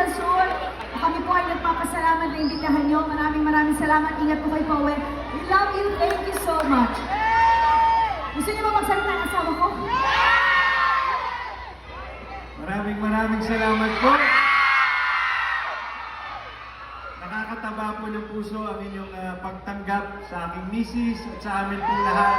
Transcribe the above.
del Sur. Kami po ay nagpapasalamat na imbitahan nyo. Maraming salamat. Ingat po kayo pauwi. We love you. Thank you so much. Gusto niyo ba magsalita ng asawa ko? Maraming salamat po. Nakakataba po ng puso ang inyong pagtanggap sa aking misis at sa amin pong lahat.